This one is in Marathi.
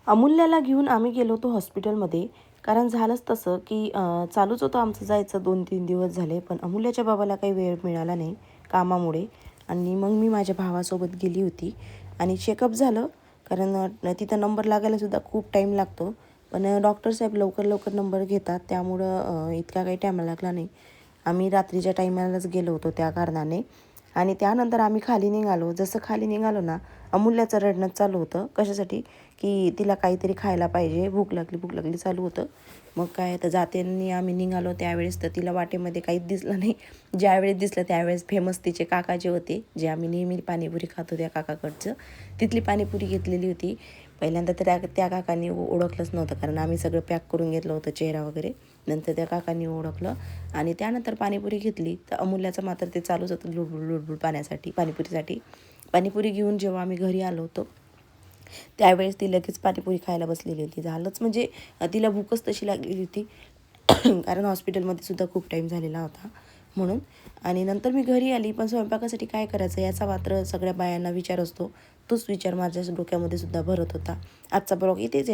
अमूल्याला घेऊन आम्ही गेलो होतो हॉस्पिटलमध्ये. कारण झालंच तसं, की चालूच होतं आमचं जायचं 2-3 दिवस झाले. पण अमूल्याच्या बाबाला काही वेळ मिळाला नाही कामामुळे आणि मग मी माझ्या भावासोबत गेली होती आणि चेकअप झालं. कारण तिथं नंबर लागायलासुद्धा खूप टाईम लागतो. पण डॉक्टर साहेब लवकर नंबर घेतात, त्यामुळं इतका काही टाईम लागला नाही. आम्ही रात्रीच्या टाईमालाच गेलो होतो त्या कारणाने. आणि त्यानंतर आम्ही खाली निघालो. जसं खाली निघालो ना, अमूल्याचं रडणं चालू होतं. कशासाठी? की तिला काहीतरी खायला पाहिजे, भूक लागली चालू होतं. मग काय तर जाताना आम्ही निघालो त्यावेळेस तर तिला वाटेमध्ये काहीच दिसलं नाही. ज्यावेळेस दिसलं त्यावेळेस फेमस तिचे काका जे होते, जे आम्ही नेहमी पाणीपुरी खातो त्या काकाकडचं, तिथली पाणीपुरी घेतलेली होती. पहिल्यांदा तर त्या काकांनी ओळखलंच नव्हतं, कारण आम्ही सगळं पॅक करून घेतलं होतं चेहरा वगैरे. नंतर त्या काकांनी ओळखलं आणि त्यानंतर पाणीपुरी घेतली. तर अमूल्याचं मात्र ते चालूच होतं लुडबुड पाणीपुरीसाठी. पाणीपुरी घेऊन जेव्हा आम्ही घरी आलो होतो त्यावेळेस ती लगेच पाणीपुरी खायला बसलेली होती. झालंच म्हणजे तिला भूकच तशी लागलेली होती. कारण हॉस्पिटलमध्ये सुद्धा खूप टाईम झालेला होता म्हणून. आणि नंतर मी घरी आली, पण स्वयंपाकासाठी काय करायचं याचा मात्र सगळ्या बायांना विचार असतो. तोच विचार माझ्या डोक्यामध्ये सुद्धा भरत होता. आजचा ब्लॉग इथेच